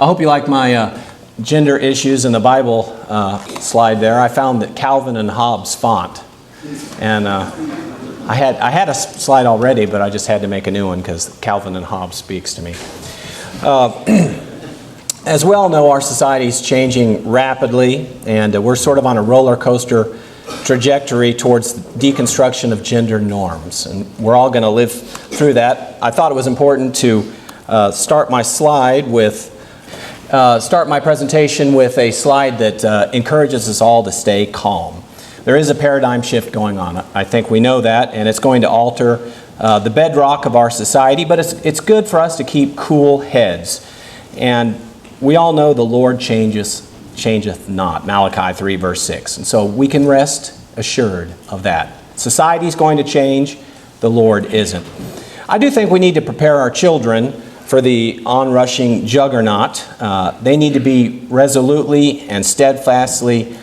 I hope you like my gender issues in the Bible slide there. I found that Calvin and Hobbes font. And I had a slide already, but I just had to make a new one because Calvin and Hobbes speaks to me. As we all know, our society is changing rapidly, and we're sort of on a roller coaster trajectory towards deconstruction of gender norms. And we're all going to live through that. I thought it was important to start my presentation with a slide that encourages us all to stay calm. There is a paradigm shift going on. I think we know that, and it's going to alter the bedrock of our society, but it's good for us to keep cool heads. And we all know the Lord changeth not, Malachi 3 verse 6. And so we can rest assured of that. Society's going to change, the Lord isn't. I do think we need to prepare our children for the onrushing juggernaut. They need to be resolutely and steadfastly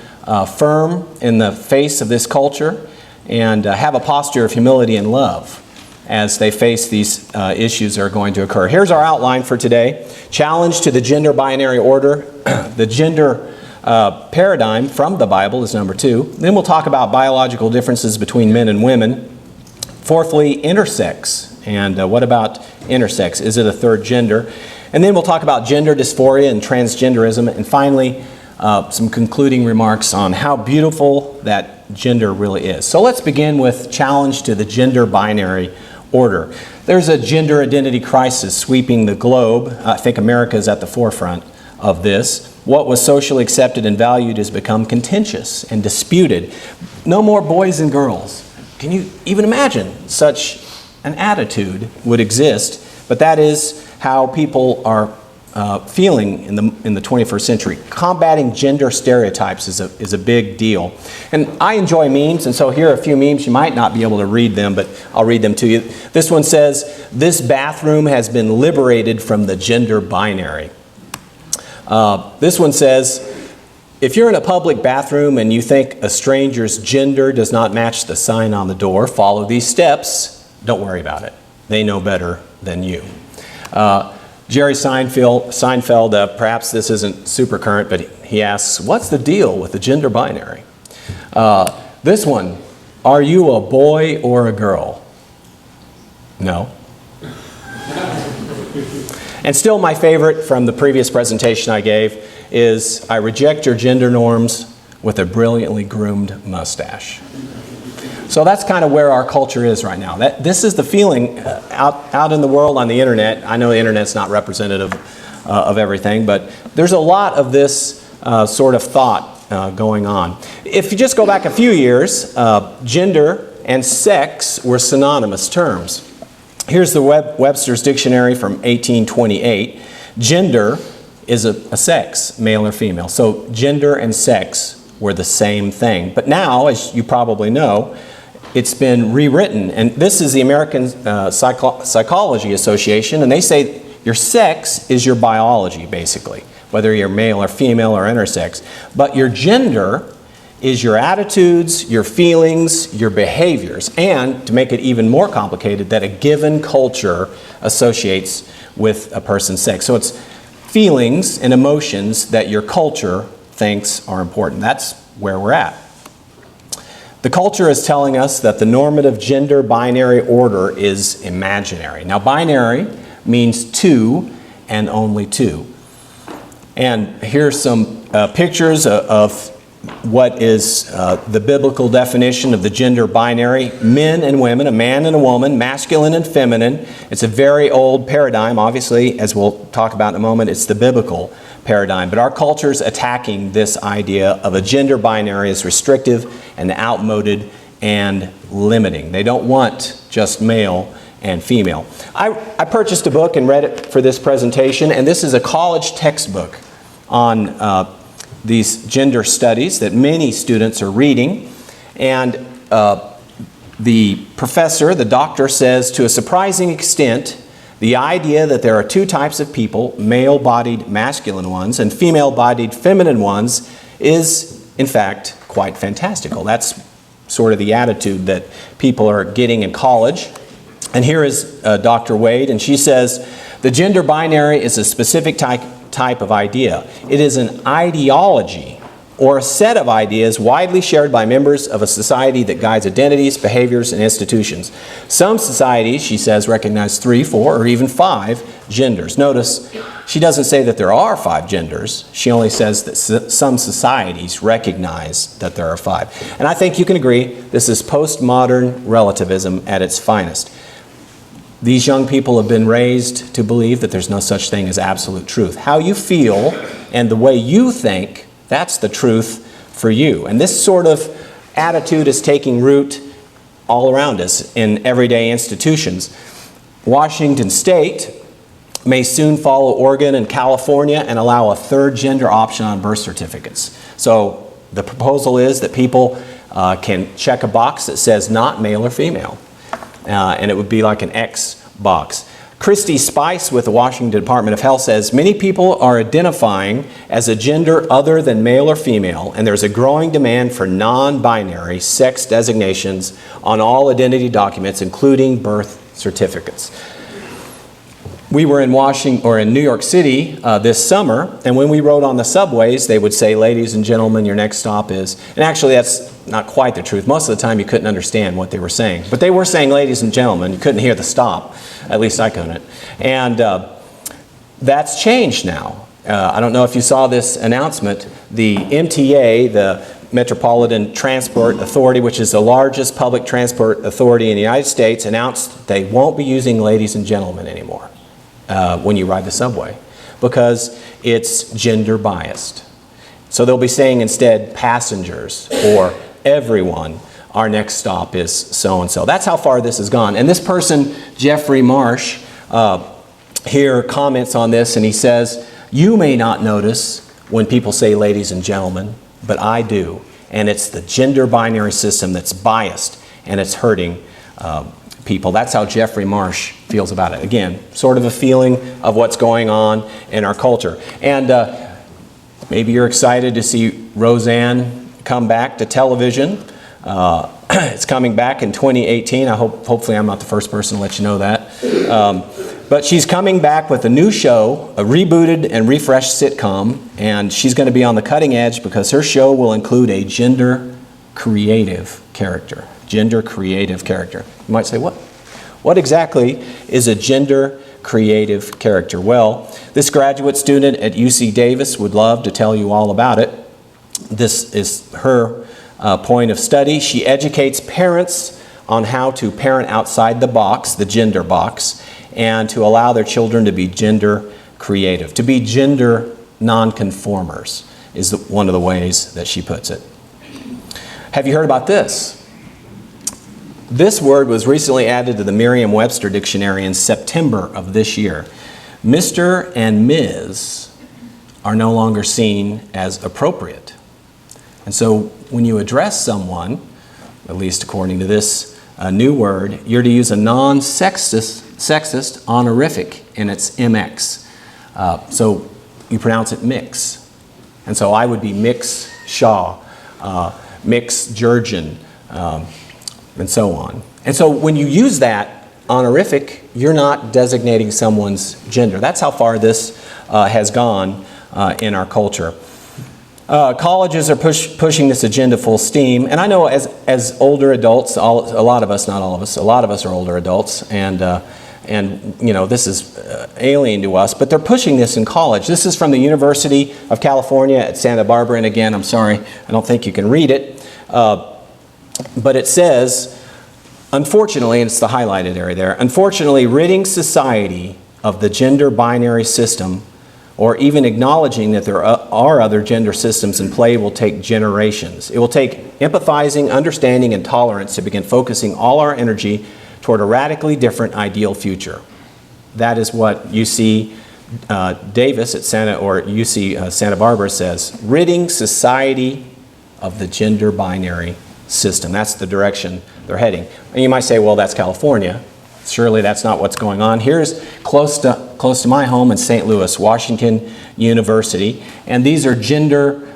firm in the face of this culture and have a posture of humility and love as they face these issues that are going to occur. Here's our outline for today. Challenge to the gender binary order. The gender paradigm from the Bible is number 2. Then we'll talk about biological differences between men and women. Fourthly, intersex. And what about intersex? Is it a third gender? And then we'll talk about gender dysphoria and transgenderism. And finally, some concluding remarks on how beautiful that gender really is. So let's begin with challenge to the gender binary order. There's a gender identity crisis sweeping the globe. I think America is at the forefront of this. What was socially accepted and valued has become contentious and disputed. No more boys and girls. Can you even imagine such an attitude would exist? But that is how people are feeling in the 21st century. Combating gender stereotypes is a big deal. And I enjoy memes, and so here are a few memes. You might not be able to read them, but I'll read them to you. This one says, "This bathroom has been liberated from the gender binary." This one says, "If you're in a public bathroom and you think a stranger's gender does not match the sign on the door, follow these steps. Don't worry about it. They know better than you." Jerry Seinfeld, perhaps this isn't super current, but he asks, "What's the deal with the gender binary?" This one, "Are you a boy or a girl?" No. And still my favorite from the previous presentation I gave is, "I reject your gender norms with a brilliantly groomed mustache." So that's kind of where our culture is right now. This is the feeling out in the world on the internet. I know the internet's not representative of everything, but there's a lot of this sort of thought going on. If you just go back a few years, gender and sex were synonymous terms. Here's the Webster's Dictionary from 1828. Gender is a sex, male or female. So gender and sex were the same thing. But now, as you probably know, it's been rewritten. And this is the American Psychology Association, and they say your sex is your biology, basically, whether you're male or female or intersex. But your gender is your attitudes, your feelings, your behaviors, and to make it even more complicated, that a given culture associates with a person's sex. So it's feelings and emotions that your culture thinks are important. That's where we're at. The culture is telling us that the normative gender binary order is imaginary. Now, binary means two and only two. And here's some pictures of what is the biblical definition of the gender binary. Men and women, a man and a woman, masculine and feminine. It's a very old paradigm. Obviously, as we'll talk about in a moment, it's the biblical paradigm. But our culture's attacking this idea of a gender binary as restrictive and outmoded and limiting. They don't want just male and female. I purchased a book and read it for this presentation, and this is a college textbook on these gender studies that many students are reading. And the professor, the doctor, says, to a surprising extent, the idea that there are two types of people, male-bodied masculine ones and female-bodied feminine ones, is in fact quite fantastical. That's sort of the attitude that people are getting in college. And here is Dr. Wade, and she says, the gender binary is a specific type type of idea. It is an ideology or a set of ideas widely shared by members of a society that guides identities, behaviors, and institutions. Some societies, she says, recognize 3, 4, or even 5 genders. Notice, she doesn't say that there are 5 genders. She only says that some societies recognize that there are 5. And I think you can agree this is postmodern relativism at its finest. These young people have been raised to believe that there's no such thing as absolute truth. How you feel and the way you think, that's the truth for you. And this sort of attitude is taking root all around us in everyday institutions. Washington State may soon follow Oregon and California and allow a 3rd gender option on birth certificates. So the proposal is that people can check a box that says not male or female. And it would be like an X box. Christy Spice with the Washington Department of Health says, many people are identifying as a gender other than male or female, and there's a growing demand for non-binary sex designations on all identity documents, including birth certificates. We were in New York City this summer, and when we rode on the subways, they would say, ladies and gentlemen, your next stop is, and actually that's not quite the truth. Most of the time you couldn't understand what they were saying. But they were saying, ladies and gentlemen, you couldn't hear the stop. At least I couldn't. And that's changed now. I don't know if you saw this announcement. The MTA, the Metropolitan Transport Authority, which is the largest public transport authority in the United States, announced they won't be using ladies and gentlemen anymore when you ride the subway because it's gender biased. So they'll be saying instead passengers or everyone. Our next stop is so-and-so. That's how far this has gone. And this person, Jeffrey Marsh, here comments on this, and he says, you may not notice when people say ladies and gentlemen, but I do. And it's the gender binary system that's biased, and it's hurting people. That's how Jeffrey Marsh feels about it. Again, sort of a feeling of what's going on in our culture. And maybe you're excited to see Roseanne come back to television. It's coming back in 2018. Hopefully I'm not the first person to let you know that. But she's coming back with a new show, a rebooted and refreshed sitcom, and she's going to be on the cutting edge because her show will include a gender creative character. Gender creative character. You might say, what exactly is a gender creative character? Well, this graduate student at UC Davis would love to tell you all about it. This is her point of study. She educates parents on how to parent outside the box, the gender box, and to allow their children to be gender creative. To be gender nonconformers is one of the ways that she puts it. Have you heard about this? This word was recently added to the Merriam-Webster dictionary in September of this year. Mr. and Ms. are no longer seen as appropriate. And so when you address someone, at least according to this new word, you're to use a non-sexist honorific, and it's MX. So you pronounce it Mix. And so I would be Mix Shaw, Mix Jurgen, and so on. And so when you use that honorific, you're not designating someone's gender. That's how far this has gone in our culture. Colleges are pushing this agenda full steam, and I know as older adults, a lot of us, not all of us, a lot of us are older adults, and you know, this is alien to us, but they're pushing this in college. This is from the University of California at Santa Barbara, and again, I'm sorry, I don't think you can read it, but it says, unfortunately, and it's the highlighted area there, unfortunately, ridding society of the gender binary system or even acknowledging that there are other gender systems in play will take generations. It will take empathizing, understanding, and tolerance to begin focusing all our energy toward a radically different ideal future. That is what UC Davis at UC Santa Barbara says, ridding society of the gender binary system. That's the direction they're heading. And you might say, well, that's California. Surely that's not what's going on. Here's close to my home in St. Louis, Washington University, and these are gender,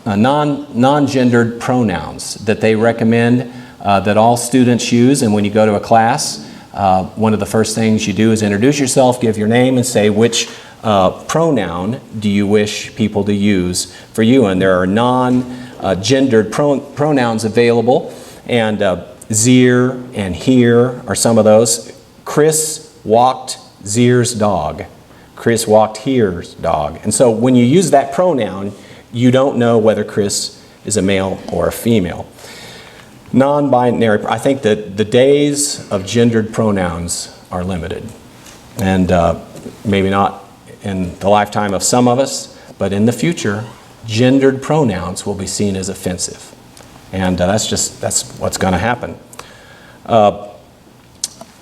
non-gendered pronouns that they recommend that all students use. And when you go to a class, one of the first things you do is introduce yourself, give your name, and say which pronoun do you wish people to use for you? And there are non-gendered pronouns available, and Zier and here are some of those. Chris walked Zier's dog. Chris walked here's dog. And so when you use that pronoun, you don't know whether Chris is a male or a female. Non-binary, I think that the days of gendered pronouns are limited. And maybe not in the lifetime of some of us, but in the future, gendered pronouns will be seen as offensive. And that's what's going to happen.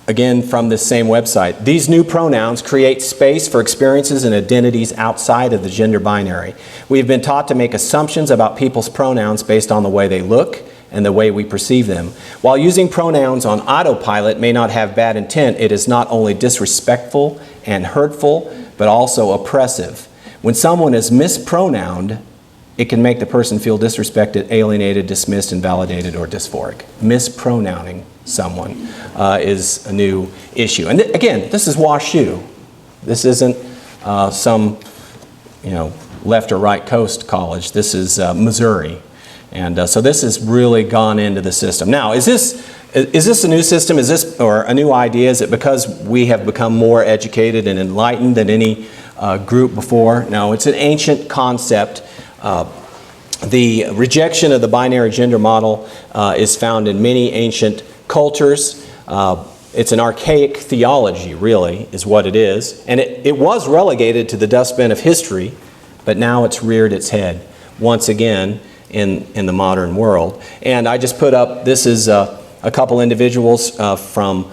Again, from this same website, these new pronouns create space for experiences and identities outside of the gender binary. We have been taught to make assumptions about people's pronouns based on the way they look and the way we perceive them. While using pronouns on autopilot may not have bad intent, it is not only disrespectful and hurtful, but also oppressive. When someone is mispronounced, it can make the person feel disrespected, alienated, dismissed, invalidated, or dysphoric. Mispronouncing someone is a new issue. And again, this is WashU. This isn't some, left or right coast college. This is Missouri. And so this has really gone into the system. Now, is this a new system? Is this or a new idea? Is it because we have become more educated and enlightened than any group before? No, it's an ancient concept. The rejection of the binary gender model is found in many ancient cultures. It's an archaic theology, really, is what it is. And it was relegated to the dustbin of history, but now it's reared its head once again in the modern world. And I just put up, this is a couple individuals from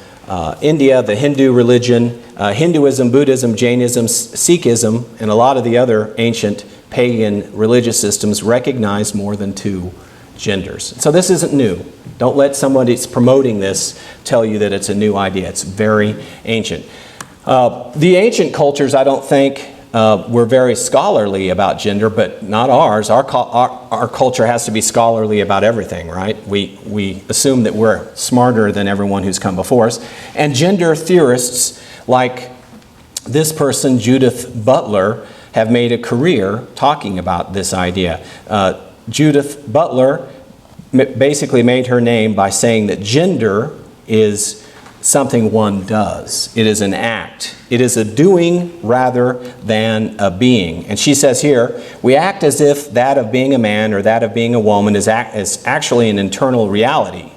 India, the Hindu religion, Hinduism, Buddhism, Jainism, Sikhism, and a lot of the other ancient pagan religious systems recognize more than two genders. So this isn't new. Don't let somebody that's promoting this tell you that it's a new idea. It's very ancient. The ancient cultures, I don't think, were very scholarly about gender, but not ours. Our culture has to be scholarly about everything, right? We assume that we're smarter than everyone who's come before us. And gender theorists like this person, Judith Butler, have made a career talking about this idea. Judith Butler basically made her name by saying that gender is something one does. It is an act. It is a doing rather than a being. And she says here, we act as if that of being a man or that of being a woman is actually an internal reality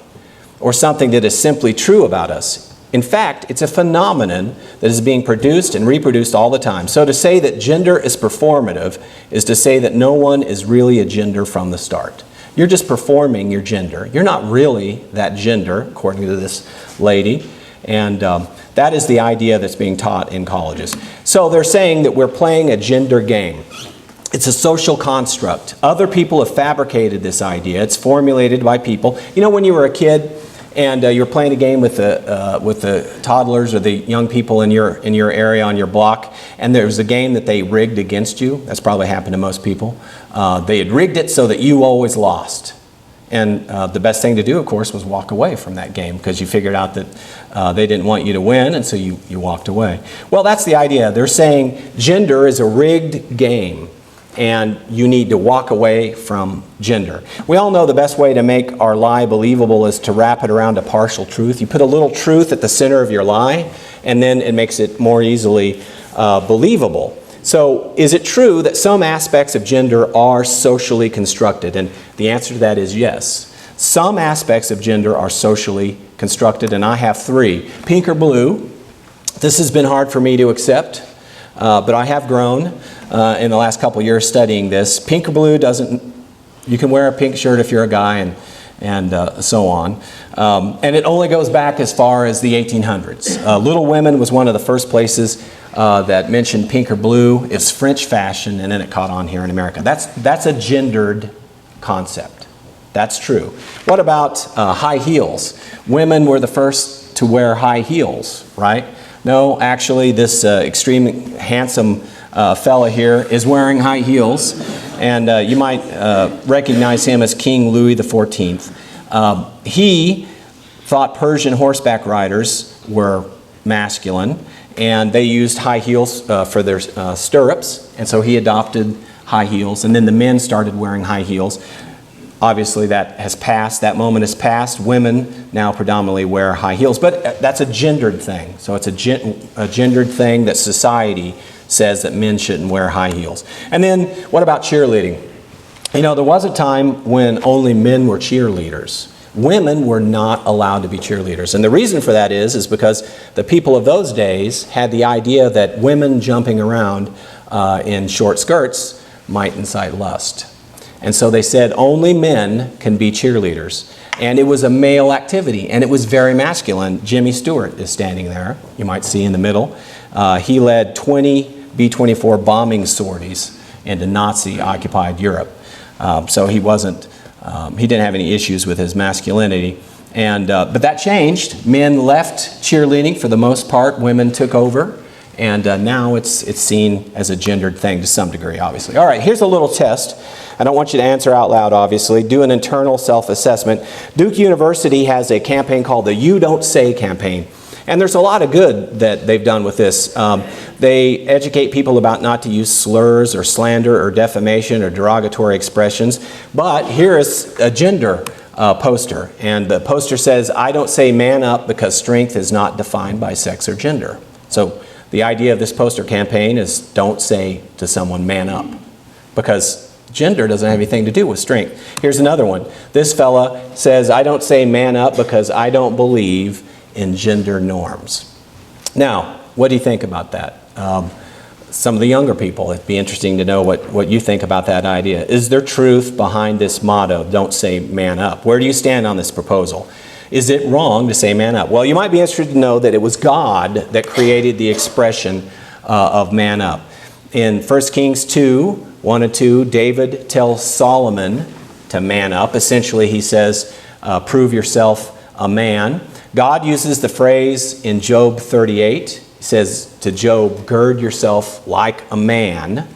or something that is simply true about us. In fact, it's a phenomenon that is being produced and reproduced all the time. So to say that gender is performative is to say that no one is really a gender from the start. You're just performing your gender. You're not really that gender, according to this lady. And that is the idea that's being taught in colleges. So they're saying that we're playing a gender game. It's a social construct. Other people have fabricated this idea. It's formulated by people. You know, when you were a kid and you were playing a game with the toddlers or the young people in your area on your block, and there was a game that they rigged against you. That's probably happened to most people. They had rigged it so that you always lost. And the best thing to do, of course, was walk away from that game because you figured out that they didn't want you to win, and so you walked away. Well, that's the idea. They're saying gender is a rigged game, and you need to walk away from gender. We all know the best way to make our lie believable is to wrap it around a partial truth. You put a little truth at the center of your lie, and then it makes it more easily believable. So is it true that some aspects of gender are socially constructed? And the answer to that is yes. Some aspects of gender are socially constructed, and I have three. Pink or blue. This has been hard for me to accept, but I have grown in the last couple years studying this. Pink or blue doesn't, you can wear a pink shirt if you're a guy and so on. And it only goes back as far as the 1800s. Little Women was one of the first places that mentioned pink or blue. It's French fashion, and then it caught on here in America. That's a gendered concept. That's true. What about high heels? Women were the first to wear high heels, right? No, actually, this extreme handsome fella here is wearing high heels, and you might recognize him as King Louis XIV. He thought Persian horseback riders were masculine, and they used high heels for their stirrups, and so he adopted high heels, and then the men started wearing high heels. Obviously that has passed, that moment has passed. Women now predominantly wear high heels, but that's a gendered thing. So it's a gendered thing that society says that men shouldn't wear high heels. And then what about cheerleading? You know, there was a time when only men were cheerleaders. Women were not allowed to be cheerleaders. And the reason for that is because the people of those days had the idea that women jumping around in short skirts might incite lust. And so they said only men can be cheerleaders. And it was a male activity, and it was very masculine. Jimmy Stewart is standing there, you might see in the middle. He led 20 B-24 bombing sorties into Nazi-occupied Europe. So he didn't have any issues with his masculinity. But that changed. Men left cheerleading for the most part. Women took over. And now it's seen as a gendered thing to some degree, obviously. All right, here's a little test. I don't want you to answer out loud, obviously. Do an internal self-assessment. Duke University has a campaign called the You Don't Say campaign. And there's a lot of good that they've done with this. They educate people about not to use slurs or slander or defamation or derogatory expressions. But here is a gender poster. And the poster says, I don't say man up because strength is not defined by sex or gender. So the idea of this poster campaign is don't say to someone man up, because gender doesn't have anything to do with strength. Here's another one. This fella says, I don't say man up because I don't believe in gender norms. Now, what do you think about that? Some of the younger people, it'd be interesting to know what you think about that idea. Is there truth behind this motto, don't say man up? Where do you stand on this proposal? Is it wrong to say man up? Well, you might be interested to know that it was God that created the expression of man up. In 1 Kings 2, 1 and 2, David tells Solomon to man up. Essentially, he says, prove yourself a man. God uses the phrase in Job 38. He says to Job, gird yourself like a man.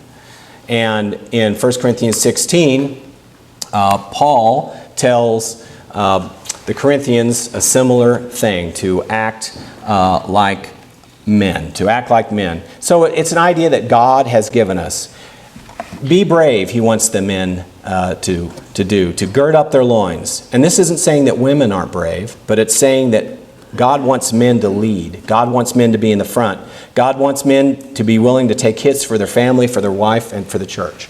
And in 1 Corinthians 16, Paul tells the Corinthians a similar thing, to act like men, So it's an idea that God has given us. Be brave, he wants the men to gird up their loins. And this isn't saying that women aren't brave, but it's saying that God wants men to lead. God wants men to be in the front. God wants men to be willing to take hits for their family, for their wife, and for the church.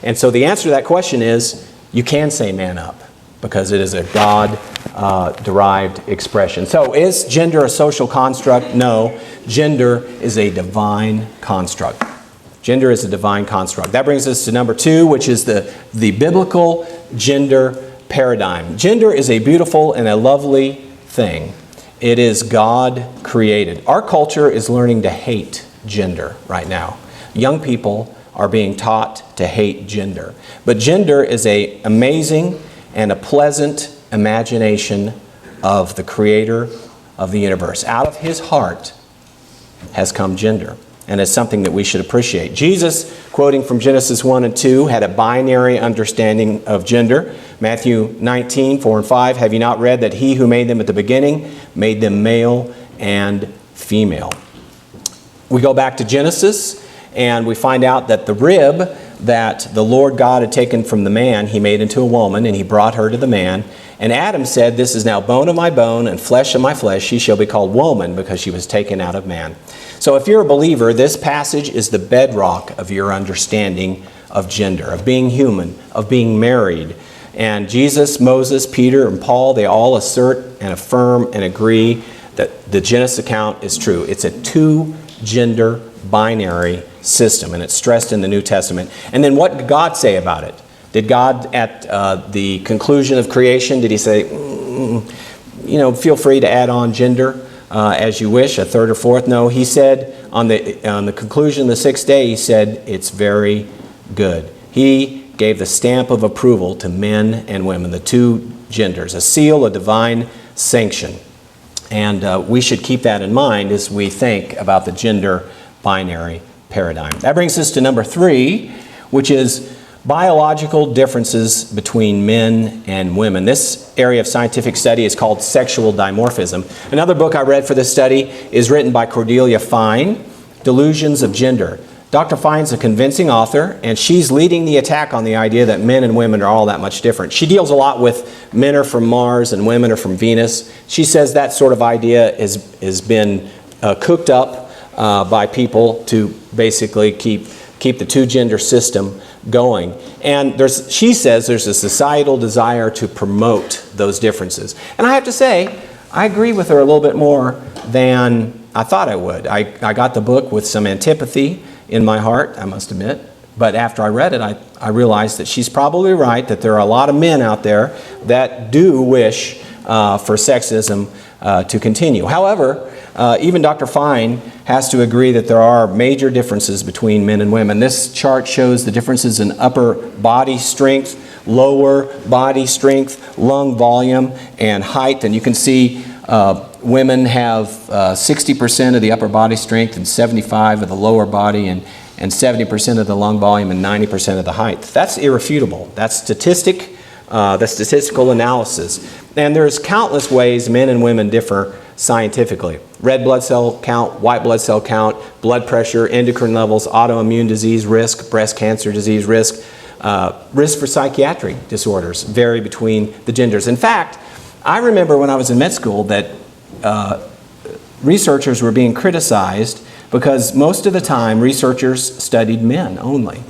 And so the answer to that question is, you can say man up, because it is a God-derived expression. So is gender a social construct? No. Gender is a divine construct. Gender is a divine construct. That brings us to number 2, which is the biblical gender paradigm. Gender is a beautiful and a lovely thing. It is God-created. Our culture is learning to hate gender right now. Young people are being taught to hate gender. But gender is an amazing and a pleasant imagination of the creator of the universe. Out of his heart has come gender, and it's something that we should appreciate. Jesus, quoting from Genesis 1 and 2, had a binary understanding of gender. Matthew 19, 4 and 5, have you not read that he who made them at the beginning made them male and female? We go back to Genesis, and we find out that the rib that the Lord God had taken from the man, he made into a woman, and he brought her to the man. And Adam said, this is now bone of my bone and flesh of my flesh. She shall be called woman, because she was taken out of man. So if you're a believer, this passage is the bedrock of your understanding of gender, of being human, of being married. And Jesus, Moses, Peter, and Paul, they all assert and affirm and agree that the Genesis account is true. It's a two-gender binary system, and it's stressed in the New Testament. And then what did God say about it? Did God, at the conclusion of creation, did he say, feel free to add on gender as you wish, a third or fourth? No, he said on the conclusion of the sixth day, he said, it's very good. He gave the stamp of approval to men and women, the two genders, a seal, a divine sanction. And we should keep that in mind as we think about the gender binary paradigm. That brings us to number 3, which is Biological differences between men and women. This area of scientific study is called sexual dimorphism. Another book I read for this study is written by Cordelia Fine, Delusions of Gender. Dr. Fine's a convincing author, and she's leading the attack on the idea that men and women are all that much different. She deals a lot with men are from Mars and women are from Venus. She says that sort of idea has been cooked up by people to basically keep the two-gender system going. And she says there's a societal desire to promote those differences. And I have to say, I agree with her a little bit more than I thought I would. I got the book with some antipathy in my heart, I must admit. But after I read it, I realized that she's probably right, that there are a lot of men out there that do wish for sexism to continue. However, even Dr. Fine has to agree that there are major differences between men and women. This chart shows the differences in upper body strength, lower body strength, lung volume, and height. And you can see women have 60% of the upper body strength and 75% of the lower body, and 70% of the lung volume and 90% of the height. That's irrefutable. That's statistical analysis. And there's countless ways men and women differ scientifically. Red blood cell count, white blood cell count, blood pressure, endocrine levels, autoimmune disease risk, breast cancer disease risk, risk for psychiatric disorders vary between the genders. In fact, I remember when I was in med school that researchers were being criticized because most of the time researchers studied men only.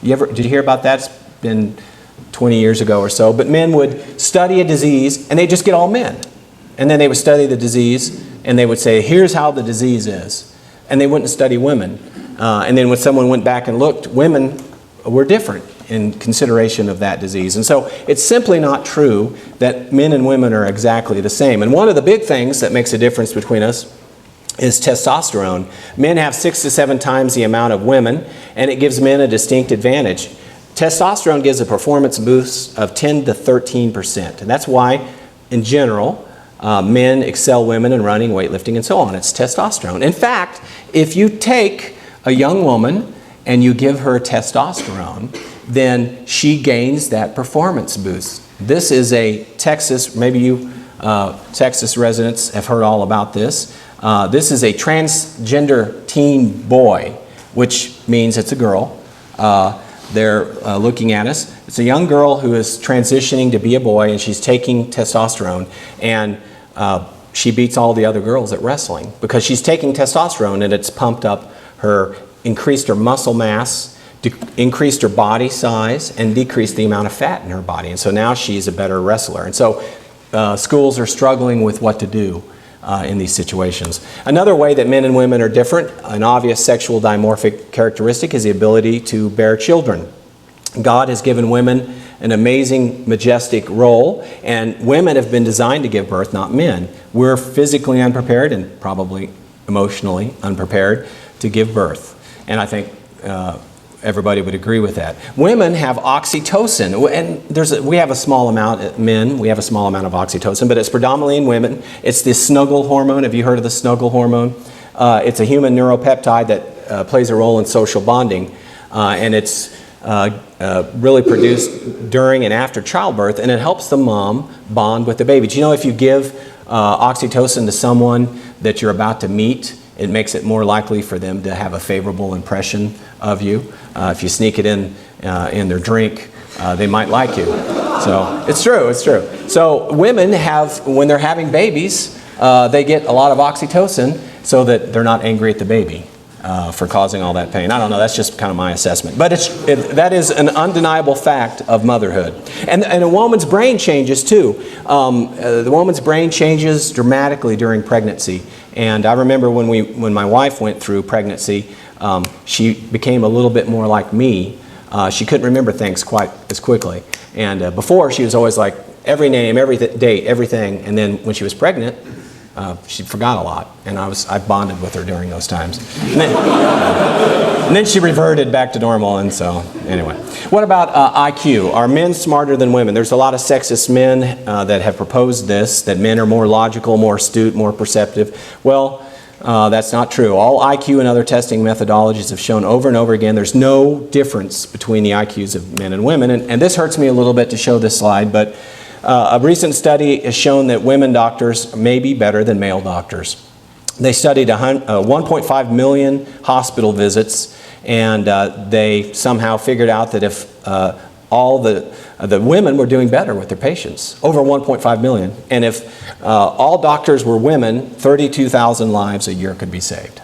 Did you hear about that? It's been 20 years ago or so. But men would study a disease and they'd just get all men. And then they would study the disease and they would say, here's how the disease is. And they wouldn't study women. And then when someone went back and looked, women were different in consideration of that disease. And so it's simply not true that men and women are exactly the same. And one of the big things that makes a difference between us is testosterone. Men have 6 to 7 times the amount of women, and it gives men a distinct advantage. Testosterone gives a performance boost of 10 to 13%. And that's why, in general, men excel women in running, weightlifting, and so on. It's testosterone. In fact, if you take a young woman and you give her testosterone, then she gains that performance boost. This is a Texas, maybe you Texas residents have heard all about this. This is a transgender teen boy, which means it's a girl. They're looking at us. It's a young girl who is transitioning to be a boy, and she's taking testosterone, and she beats all the other girls at wrestling because she's taking testosterone and it's pumped up increased her muscle mass, increased her body size, and decreased the amount of fat in her body. And so now she's a better wrestler. And so schools are struggling with what to do in these situations. Another way that men and women are different, an obvious sexual dimorphic characteristic, is the ability to bear children. God has given women an amazing, majestic role, and women have been designed to give birth, not men. We're physically unprepared and probably emotionally unprepared to give birth. And I think everybody would agree with that. Women have oxytocin, and we have a small amount, men, we have a small amount of oxytocin, but it's predominantly in women. It's the snuggle hormone. Have you heard of the snuggle hormone? It's a human neuropeptide that plays a role in social bonding, and it's really produced during and after childbirth, and it helps the mom bond with the baby. Do you know if you give oxytocin to someone that you're about to meet, it makes it more likely for them to have a favorable impression of you. If you sneak it in their drink, they might like you. So it's true, it's true. So women have, when they're having babies, they get a lot of oxytocin so that they're not angry at the baby for causing all that pain. I don't know, that's just kind of my assessment. But that is an undeniable fact of motherhood. And a woman's brain changes too. The woman's brain changes dramatically during pregnancy. And I remember when my wife went through pregnancy, she became a little bit more like me. She couldn't remember things quite as quickly. And before, she was always like, every name, every date, everything. And then when she was pregnant, she forgot a lot. And I bonded with her during those times. And then she reverted back to normal. And so, anyway. What about IQ? Are men smarter than women? There's a lot of sexist men that have proposed this, that men are more logical, more astute, more perceptive. Well, That's not true. All IQ and other testing methodologies have shown over and over again there's no difference between the IQs of men and women. And this hurts me a little bit to show this slide, but a recent study has shown that women doctors may be better than male doctors. They studied 1.5 million hospital visits, and they somehow figured out that if all the women were doing better with their patients, over 1.5 million. And if all doctors were women, 32,000 lives a year could be saved.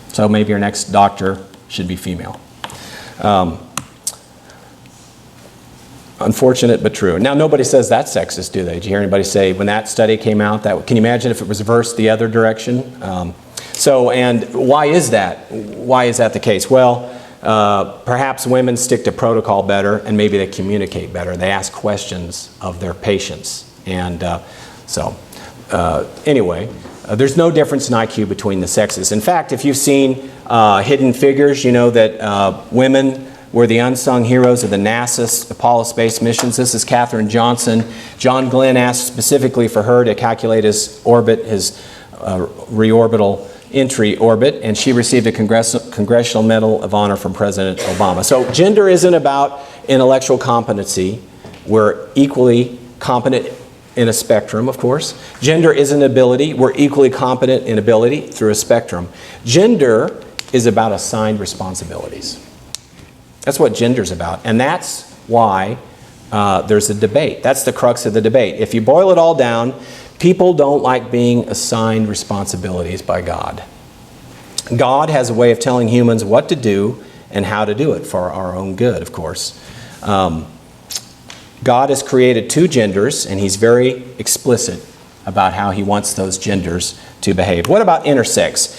So maybe your next doctor should be female. Unfortunate but true. Now, nobody says that's sexist, do they? Did you hear anybody say when that study came out, can you imagine if it was reversed the other direction? And why is that? Why is that the case? Well, perhaps women stick to protocol better, and maybe they communicate better. They ask questions of their patients. And anyway, there's no difference in IQ between the sexes. In fact, if you've seen Hidden Figures, you know that women were the unsung heroes of the NASA Apollo space missions. This is Katherine Johnson. John Glenn asked specifically for her to calculate his orbit, his reorbital entry orbit, and she received a Congressional Medal of Honor from President Obama. So gender isn't about intellectual competency. We're equally competent in a spectrum, of course. Gender isn't ability. We're equally competent in ability through a spectrum. Gender is about assigned responsibilities. That's what gender's about, and that's why there's a debate. That's the crux of the debate. If you boil it all down, people don't like being assigned responsibilities by God. God has a way of telling humans what to do and how to do it for our own good, of course. God has created two genders, and He's very explicit about how He wants those genders to behave. What about intersex?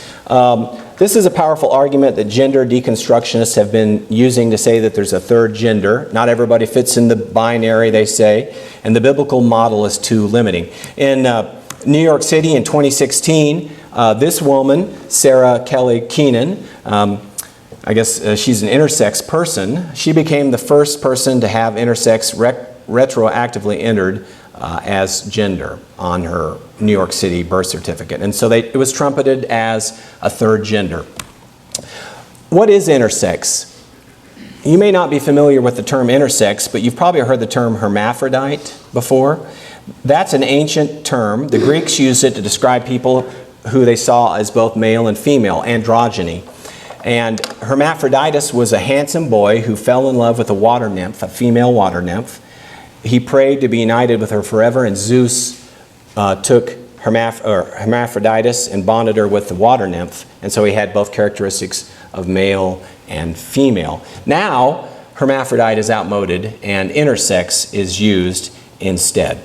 This is a powerful argument that gender deconstructionists have been using to say that there's a third gender. Not everybody fits in the binary, they say, and the biblical model is too limiting. In New York City in 2016, this woman, Sarah Kelly Keenan, I guess she's an intersex person. She became the first person to have intersex retroactively entered as gender on her New York City birth certificate. And so it was trumpeted as a third gender. What is intersex? You may not be familiar with the term intersex, but you've probably heard the term hermaphrodite before. That's an ancient term. The Greeks used it to describe people who they saw as both male and female, androgyny. And Hermaphroditus was a handsome boy who fell in love with a water nymph, a female water nymph. He prayed to be united with her forever, and Zeus took Hermaphroditus and bonded her with the water nymph, and so he had both characteristics of male and female. Now, hermaphrodite is outmoded, and intersex is used instead.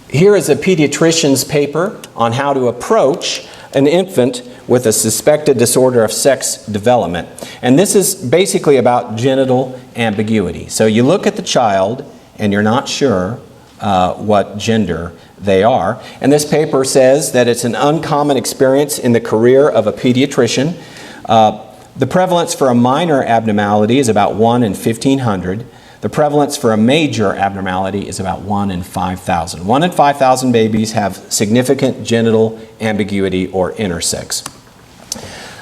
Here is a pediatrician's paper on how to approach an infant with a suspected disorder of sex development. And this is basically about genital ambiguity. So you look at the child and you're not sure what gender they are. And this paper says that it's an uncommon experience in the career of a pediatrician. The prevalence for a minor abnormality is about 1 in 1,500. The prevalence for a major abnormality is about 1 in 5,000. 1 in 5,000 babies have significant genital ambiguity or intersex.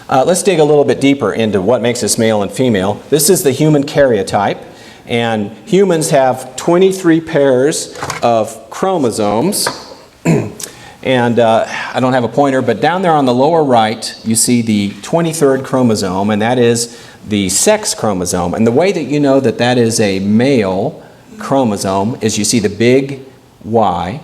Let's dig a little bit deeper into what makes us male and female. This is the human karyotype, and humans have 23 pairs of chromosomes. And I don't have a pointer, but down there on the lower right, you see the 23rd chromosome, and that is the sex chromosome. And the way that you know that that is a male chromosome is you see the big Y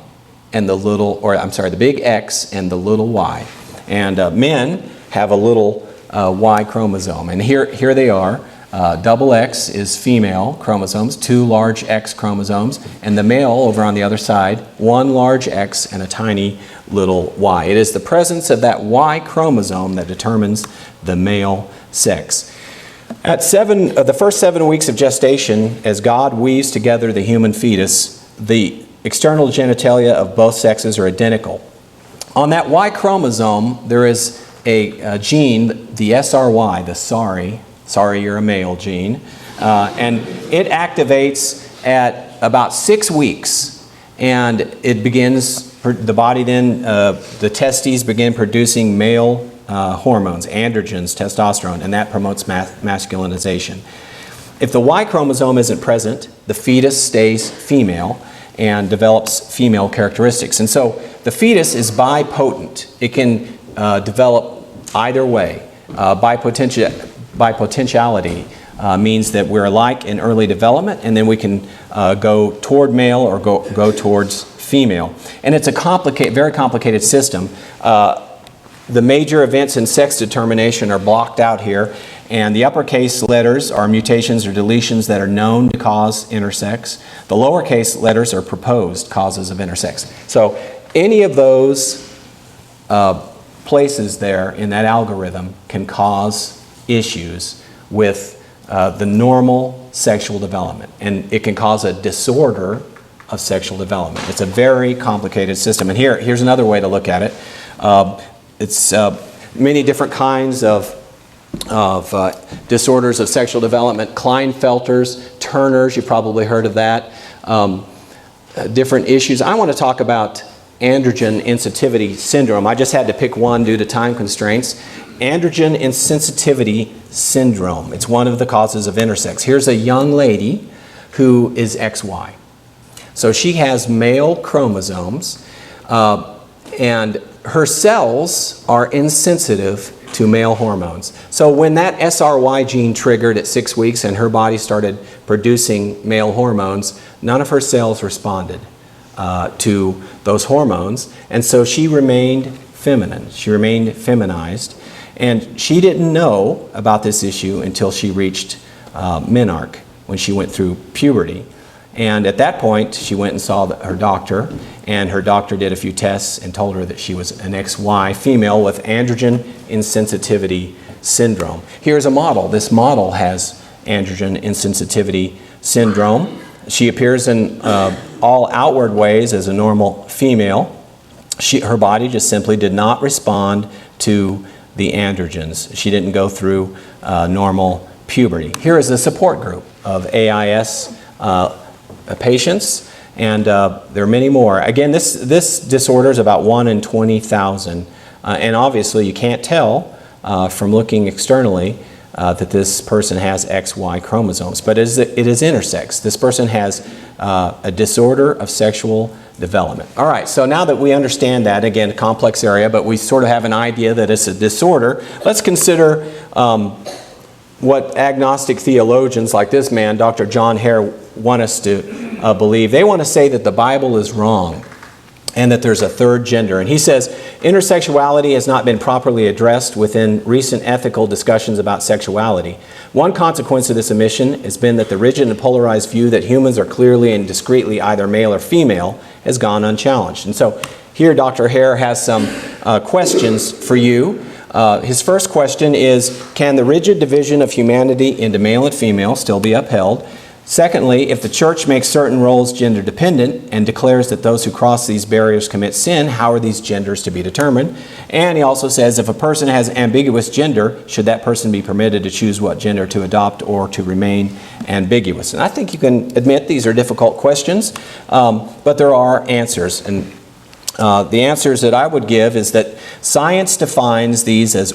and the the big X and the little Y. And men have a little Y chromosome. And here they are. Double X is female chromosomes, 2 large X chromosomes, and the male over on the other side, 1 large X and a tiny little Y. It is the presence of that Y chromosome that determines the male sex. At the first 7 weeks of gestation, as God weaves together the human fetus, the external genitalia of both sexes are identical. On that Y chromosome, there is a gene, the SRY, the sorry you're a male gene, and it activates at about 6 weeks, and it begins the body then, the testes begin producing male hormones, androgens, testosterone, and that promotes masculinization. If the Y chromosome isn't present, the fetus stays female and develops female characteristics. And so the fetus is bipotent. It can develop either way. Bipotentiality means that we're alike in early development, and then we can go toward male or go towards female. And it's a very complicated system. The major events in sex determination are blocked out here, and the uppercase letters are mutations or deletions that are known to cause intersex. The lowercase letters are proposed causes of intersex. So any of those places there in that algorithm can cause issues with the normal sexual development, and it can cause a disorder of sexual development. It's a very complicated system, and here's another way to look at it. It's many different kinds of disorders of sexual development. Klinefelters, Turners, you've probably heard of that. Different issues. I want to talk about androgen insensitivity syndrome. I just had to pick one due to time constraints. Androgen insensitivity syndrome. It's one of the causes of intersex. Here's a young lady who is XY. So she has male chromosomes, and her cells are insensitive to male hormones. So when that SRY gene triggered at 6 weeks and her body started producing male hormones, none of her cells responded to those hormones, and so she remained feminine. She remained feminized, and she didn't know about this issue until she reached menarche, when she went through puberty. And at that point, she went and saw her doctor, and her doctor did a few tests and told her that she was an XY female with androgen insensitivity syndrome. Here's a model. This model has androgen insensitivity syndrome. She appears in all outward ways as a normal female. Her body just simply did not respond to the androgens. She didn't go through normal puberty. Here is a support group of AIS patients, and there are many more. Again, this disorder is about 1 in 20,000, and obviously you can't tell from looking externally that this person has XY chromosomes, but it is intersex. This person has a disorder of sexual development. All right, so now that we understand that, again, a complex area, but we sort of have an idea that it's a disorder, let's consider what agnostic theologians like this man, Dr. John Hare, want us to believe. They want to say that the Bible is wrong and that there's a third gender. And he says, intersexuality has not been properly addressed within recent ethical discussions about sexuality. One consequence of this omission has been that the rigid and polarized view that humans are clearly and discreetly either male or female has gone unchallenged. And so here Dr. Hare has some questions for you. His first question is, can the rigid division of humanity into male and female still be upheld? Secondly, if the church makes certain roles gender dependent and declares that those who cross these barriers commit sin, how are these genders to be determined? And he also says, if a person has ambiguous gender, should that person be permitted to choose what gender to adopt or to remain ambiguous? And I think you can admit these are difficult questions, but there are answers. And the answers that I would give is that science defines these as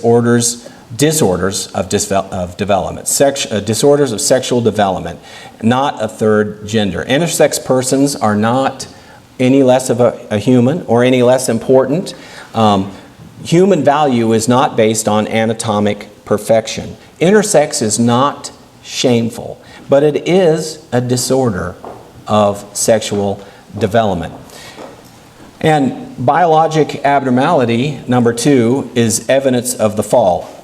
disorders of development, disorders of sexual development, not a third gender. Intersex persons are not any less of a human or any less important. Human value is not based on anatomic perfection. Intersex is not shameful, but it is a disorder of sexual development. And biologic abnormality, number 2, is evidence of the fall.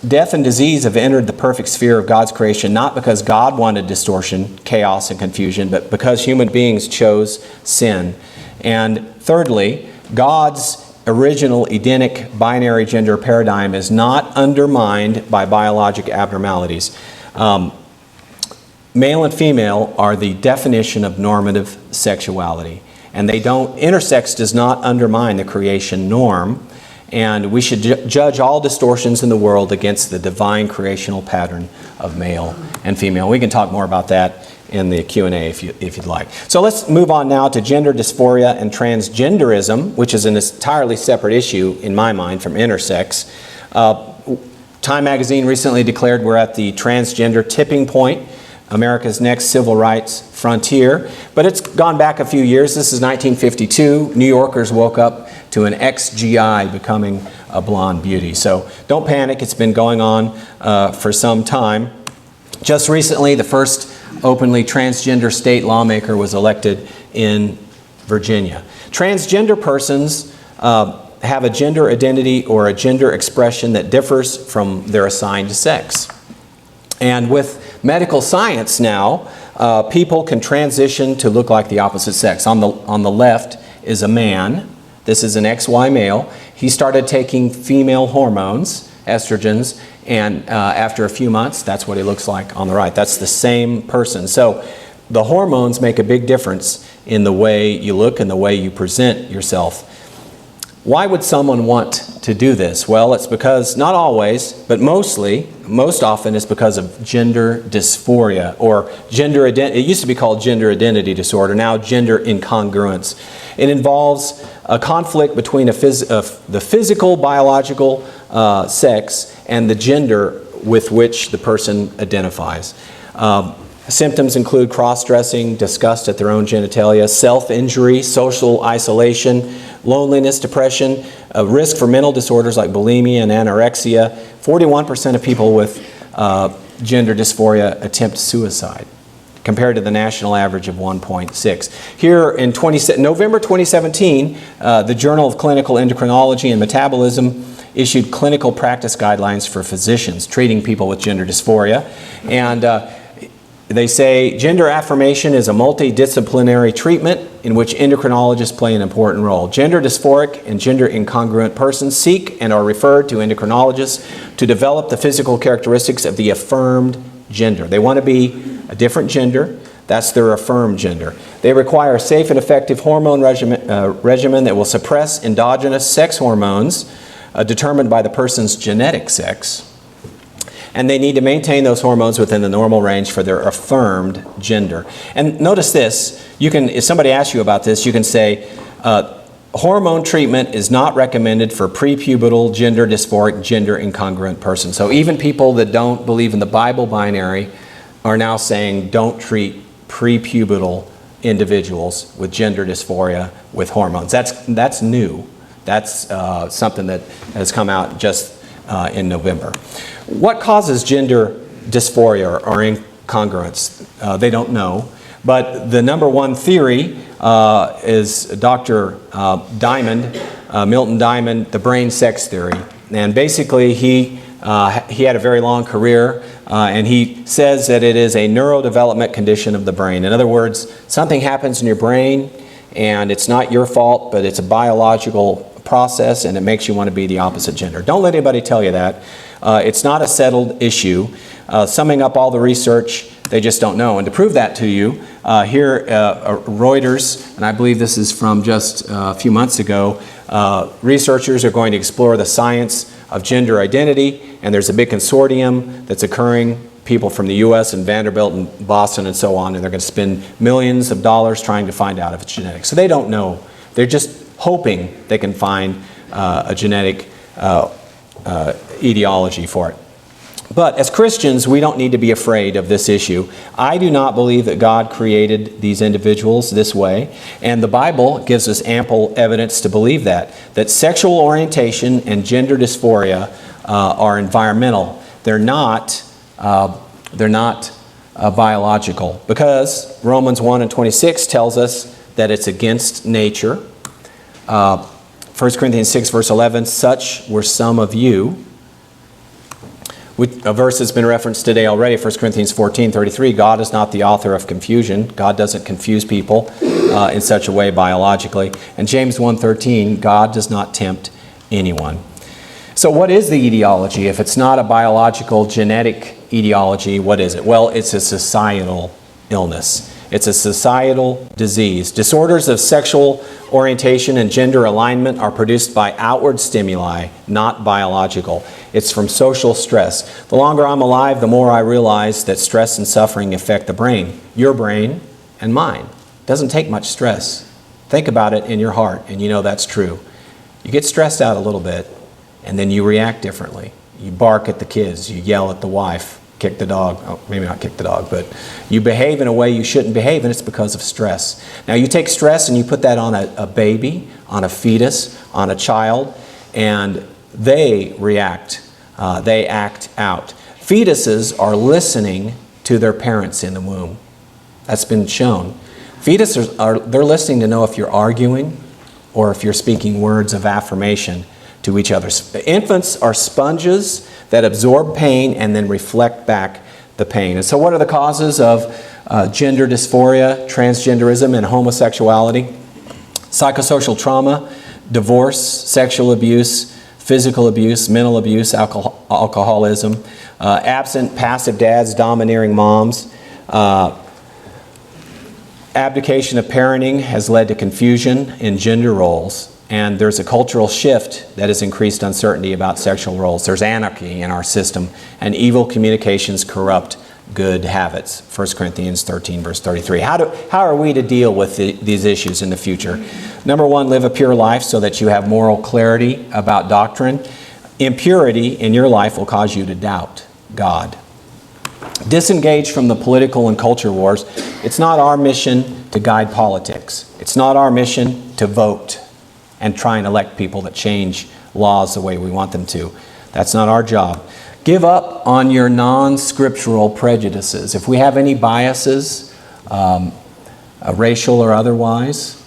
Death and disease have entered the perfect sphere of God's creation, not because God wanted distortion, chaos, and confusion, but because human beings chose sin. And thirdly, God's original Edenic binary gender paradigm is not undermined by biologic abnormalities. Male and female are the definition of normative sexuality, and intersex does not undermine the creation norm. and we should judge all distortions in the world against the divine creational pattern of male and female. We can talk more about that in the Q&A if you'd like. So let's move on now to gender dysphoria and transgenderism, which is an entirely separate issue in my mind from intersex. Time magazine recently declared we're at the transgender tipping point, America's next civil rights frontier. But it's gone back a few years. This is 1952. New Yorkers woke up to an ex-GI becoming a blonde beauty. So don't panic. It's been going on for some time. Just recently, the first openly transgender state lawmaker was elected in Virginia. Transgender persons have a gender identity or a gender expression that differs from their assigned sex. And with medical science now, people can transition to look like the opposite sex. On the left is a man. This is an XY male. He started taking female hormones, estrogens, and after a few months, that's what he looks like on the right. That's the same person. So the hormones make a big difference in the way you look and the way you present yourself. Why would someone want to do this? Well, it's because, not always, but most often it's because of gender dysphoria or gender identity. It used to be called gender identity disorder, now gender incongruence. It involves a conflict between the physical, biological sex and the gender with which the person identifies. Symptoms include cross-dressing, disgust at their own genitalia, self-injury, social isolation, loneliness, depression, a risk for mental disorders like bulimia and anorexia. 41% of people with gender dysphoria attempt suicide, compared to the national average of 1.6. Here in November 2017, the Journal of Clinical Endocrinology and Metabolism issued clinical practice guidelines for physicians treating people with gender dysphoria. And they say gender affirmation is a multidisciplinary treatment in which endocrinologists play an important role. Gender dysphoric and gender incongruent persons seek and are referred to endocrinologists to develop the physical characteristics of the affirmed gender. They want to be a different gender. That's their affirmed gender. They require a safe and effective hormone regimen that will suppress endogenous sex hormones determined by the person's genetic sex. And they need to maintain those hormones within the normal range for their affirmed gender. And notice this, if somebody asks you about this, you can say, hormone treatment is not recommended for prepubertal, gender dysphoric, gender incongruent persons. So even people that don't believe in the Bible binary are now saying don't treat prepubertal individuals with gender dysphoria with hormones. That's new. That's something that has come out just in November. What causes gender dysphoria or incongruence? They don't know. But the number one theory is Dr. Milton Diamond, the brain sex theory. And basically he had a very long career and he says that it is a neurodevelopment condition of the brain. In other words, something happens in your brain and it's not your fault, but it's a biological process and it makes you want to be the opposite gender. Don't let anybody tell you that. It's not a settled issue. Summing up all the research, they just don't know. And to prove that to you, here Reuters, and I believe this is from just a few months ago, researchers are going to explore the science of gender identity, and there's a big consortium that's occurring, people from the US and Vanderbilt and Boston and so on, and they're going to spend millions of dollars trying to find out if it's genetic. So they don't know. They're just hoping they can find a genetic etiology for it. But as Christians, we don't need to be afraid of this issue. I do not believe that God created these individuals this way, and the Bible gives us ample evidence to believe that sexual orientation and gender dysphoria are environmental. They're not biological, because Romans 1:26 tells us that it's against nature. 1 Corinthians 6 verse 11, such were some of you. A verse that's been referenced today already, 1 Corinthians 14:33, God is not the author of confusion. God doesn't confuse people in such a way biologically. And James 1:13, God does not tempt anyone. So what is the etiology? If it's not a biological, genetic etiology, what is it? Well, it's a societal illness. It's a societal disease. Disorders of sexual orientation and gender alignment are produced by outward stimuli, not biological. It's from social stress. The longer I'm alive, the more I realize that stress and suffering affect the brain, your brain and mine. It doesn't take much stress. Think about it in your heart, and you know that's true. You get stressed out a little bit, and then you react differently. You bark at the kids, you yell at the wife, kick the dog, oh, maybe not kick the dog, but you behave in a way you shouldn't behave, and it's because of stress. Now you take stress and you put that on a baby, on a fetus, on a child, and they react, they act out. Fetuses are listening to their parents in the womb. That's been shown. Fetuses they're listening to know if you're arguing or if you're speaking words of affirmation to each other. Infants are sponges that absorb pain and then reflect back the pain. And so what are the causes of gender dysphoria, transgenderism, and homosexuality? Psychosocial trauma, divorce, sexual abuse, physical abuse, mental abuse, alcoholism, absent passive dads, domineering moms. Abdication of parenting has led to confusion in gender roles. And there's a cultural shift that has increased uncertainty about sexual roles. There's anarchy in our system, and evil communications corrupt good habits. 1 Corinthians 13, verse 33. How are we to deal with these issues in the future? Number one, live a pure life so that you have moral clarity about doctrine. Impurity in your life will cause you to doubt God. Disengage from the political and culture wars. It's not our mission to guide politics. It's not our mission to vote and try and elect people that change laws the way we want them to. That's not our job. Give up on your non-scriptural prejudices. If we have any biases, racial or otherwise,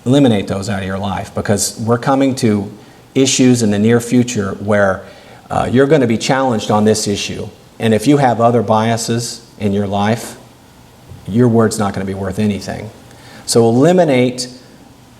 eliminate those out of your life, because we're coming to issues in the near future where you're going to be challenged on this issue. And if you have other biases in your life, your word's not going to be worth anything. So eliminate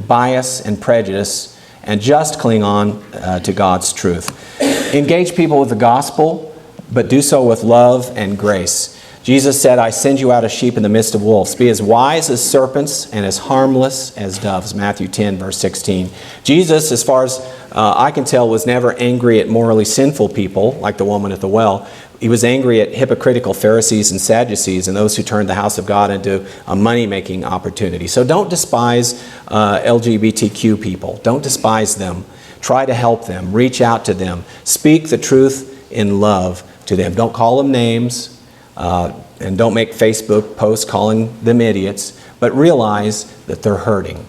bias and prejudice and just cling on to God's truth. Engage people with the gospel, but do so with love and grace. Jesus said, I send you out as sheep in the midst of wolves. Be as wise as serpents and as harmless as doves. Matthew 10, verse 16. Jesus, as far as I can tell, was never angry at morally sinful people, like the woman at the well. He was angry at hypocritical Pharisees and Sadducees and those who turned the house of God into a money-making opportunity. So don't despise LGBTQ people. Don't despise them. Try to help them. Reach out to them. Speak the truth in love to them. Don't call them names. And don't make Facebook posts calling them idiots, but realize that they're hurting.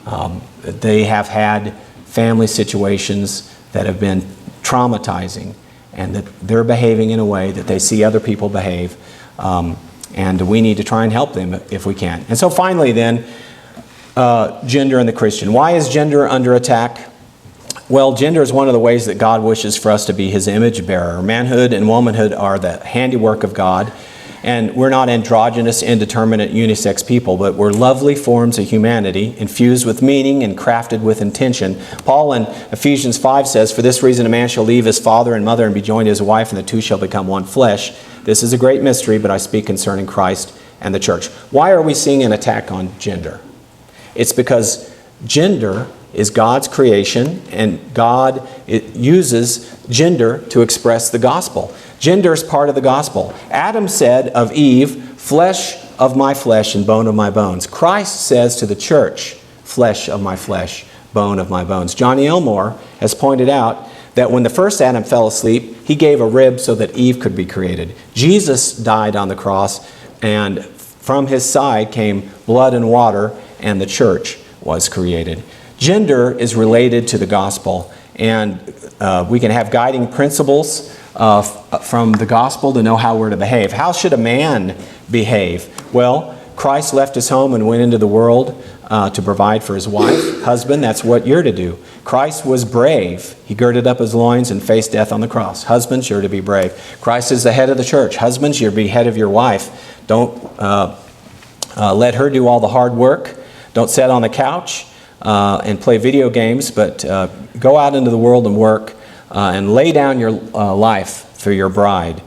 That they have had family situations that have been traumatizing, and that they're behaving in a way that they see other people behave. And we need to try and help them if we can. And so finally then, gender and the Christian. Why is gender under attack? Well, gender is one of the ways that God wishes for us to be His image bearer. Manhood and womanhood are the handiwork of God. And we're not androgynous, indeterminate, unisex people, but we're lovely forms of humanity, infused with meaning and crafted with intention. Paul in Ephesians 5 says, for this reason a man shall leave his father and mother and be joined to his wife, and the two shall become one flesh. This is a great mystery, but I speak concerning Christ and the church. Why are we seeing an attack on gender? It's because gender is God's creation, and God uses gender to express the gospel. Gender is part of the gospel. Adam said of Eve, flesh of my flesh and bone of my bones. Christ says to the church, flesh of my flesh, bone of my bones. Johnny Elmore has pointed out that when the first Adam fell asleep, he gave a rib so that Eve could be created. Jesus died on the cross, and from his side came blood and water, and the church was created. Gender is related to the gospel, and we can have guiding principles from the gospel to know how we're to behave. How should a man behave? Well, Christ left his home and went into the world to provide for his wife. Husband, that's what you're to do. Christ was brave. He girded up his loins and faced death on the cross. Husbands, you're to be brave. Christ is the head of the church. Husbands, you're to be head of your wife. Don't let her do all the hard work. Don't sit on the couch and play video games, but go out into the world and work and lay down your life for your bride.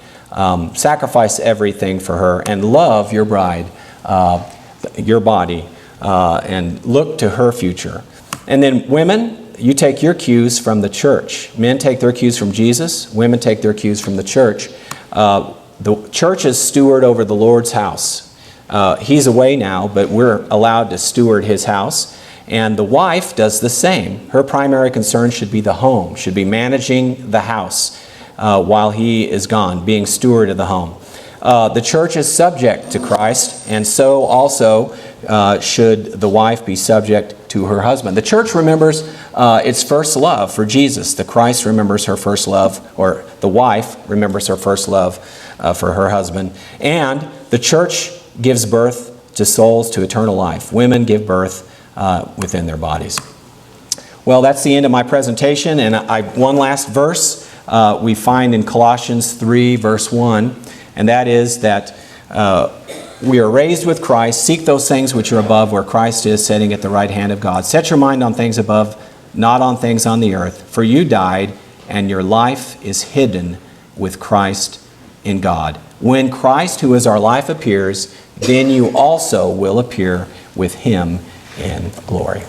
Sacrifice everything for her and love your bride your body, and look to her future. And then women, you take your cues from the church. Men take their cues from Jesus. Women take their cues from the church. The church is steward over the Lord's house. He's away now, but we're allowed to steward his house. And the wife does the same. Her primary concern should be the home, should be managing the house while he is gone, being steward of the home. The church is subject to Christ, and so also should the wife be subject to her husband. The church remembers its first love for Jesus. The Christ remembers her first love, or the wife remembers her first love for her husband. And the church gives birth to souls to eternal life. Women give birth within their bodies. Well, that's the end of my presentation, and one last verse we find in Colossians 3, verse 1, and that is that we are raised with Christ. Seek those things which are above, where Christ is sitting at the right hand of God. Set your mind on things above, not on things on the earth. For you died, and your life is hidden with Christ in God. When Christ, who is our life, appears, then you also will appear with him in glory.